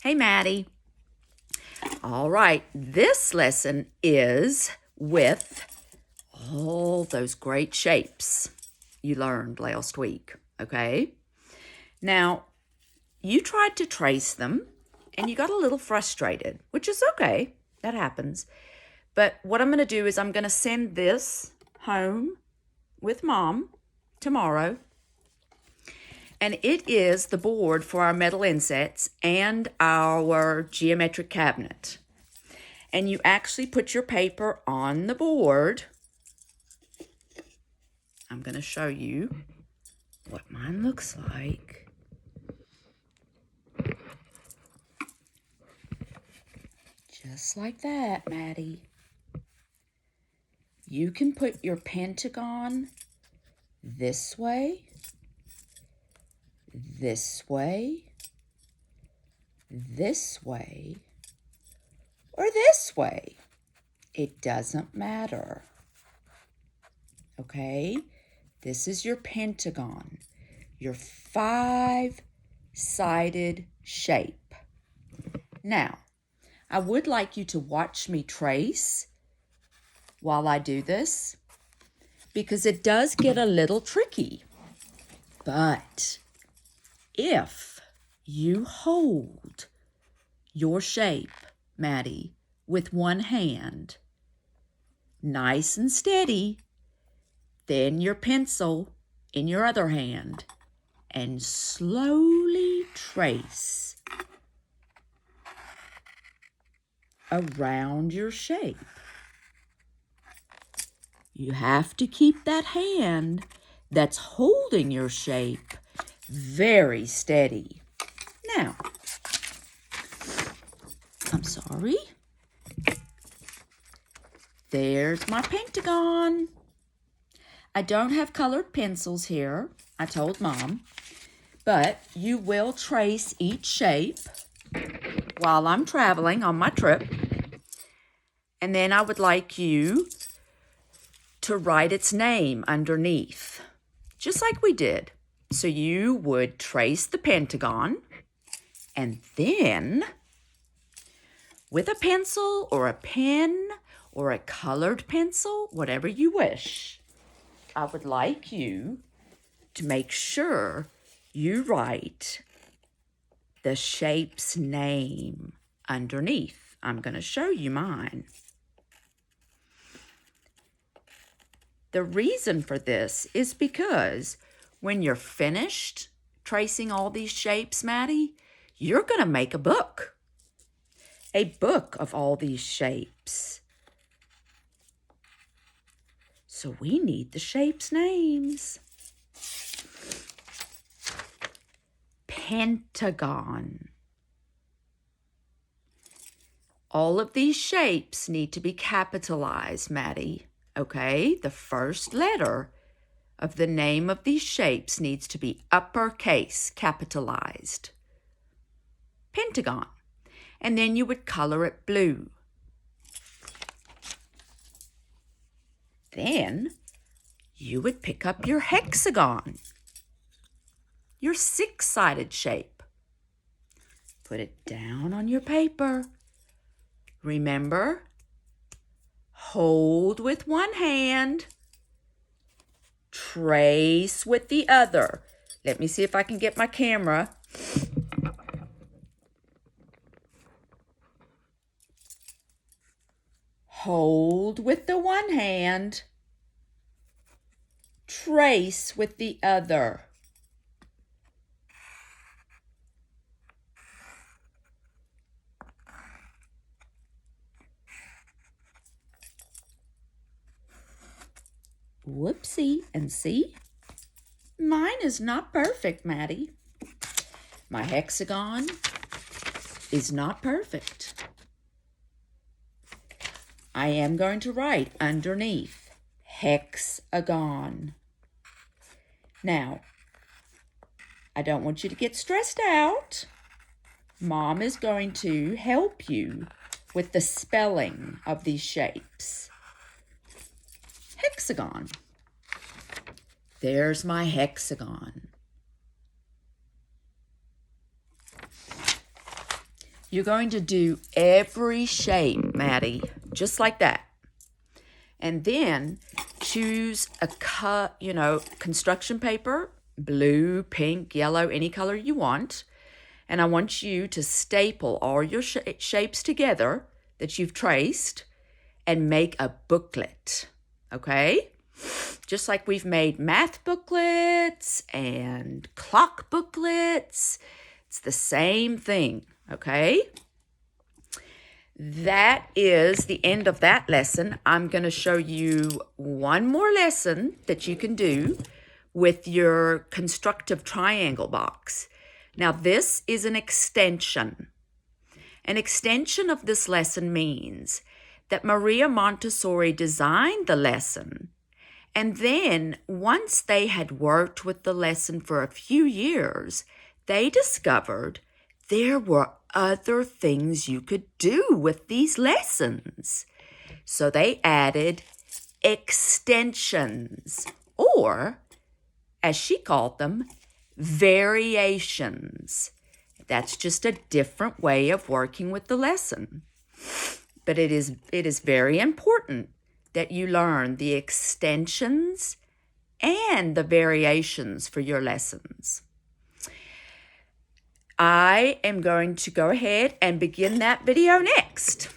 Hey, Maddie. All right, this lesson is with all those great shapes you learned last week, okay? Now, you tried to trace them and you got a little frustrated, which is okay. That happens. But what I'm going to do is I'm going to send this home with Mom tomorrow. And it is the board for our metal insets and our geometric cabinet. And you actually put your paper on the board. I'm going to show you what mine looks like. Just like that, Maddie. You can put your pentagon this way, this way, this way, or this way. It doesn't matter. Okay? This is your pentagon, your 5-sided shape. Now, I would like you to watch me trace while I do this, because it does get a little tricky. But if you hold your shape, Maddie, with one hand, nice and steady, then your pencil in your other hand, and slowly trace around your shape. You have to keep that hand that's holding your shape very steady. Now, I'm sorry. There's my pentagon. I don't have colored pencils here, I told Mom, but you will trace each shape while I'm traveling on my trip. And then I would like you to write its name underneath, just like we did. So you would trace the pentagon, and then with a pencil or a pen or a colored pencil, whatever you wish, I would like you to make sure you write the shape's name underneath. I'm going to show you mine. The reason for this is because when you're finished tracing all these shapes, Maddie, you're going to make a book of all these shapes. So we need the shapes' names. Pentagon. All of these shapes need to be capitalized, Maddie. Okay? The first letter of the name of these shapes needs to be uppercase, capitalized. Pentagon. And then you would color it blue. Then you would pick up your hexagon, your 6-sided shape. Put it down on your paper. Remember, hold with one hand, trace with the other. Let me see if I can get my camera. Hold with the one hand, trace with the other. Whoopsie, and see? Mine is not perfect, Maddie. My hexagon is not perfect. I am going to write underneath hexagon. Now, I don't want you to get stressed out. Mom is going to help you with the spelling of these shapes. Hexagon. There's my hexagon. You're going to do every shape, Maddie, just like that. And then choose a construction paper, blue, pink, yellow, any color you want. And I want you to staple all your shapes together that you've traced and make a booklet, okay? Just like we've made math booklets and clock booklets. It's the same thing, okay? That is the end of that lesson. I'm going to show you one more lesson that you can do with your constructive triangle box. Now, this is an extension. An extension of this lesson means that Maria Montessori designed the lesson, and then once they had worked with the lesson for a few years, they discovered there were other things you could do with these lessons. So they added extensions, or, as she called them, variations. That's just a different way of working with the lesson. But it is very important that you learn the extensions and the variations for your lessons. I am going to go ahead and begin that video next.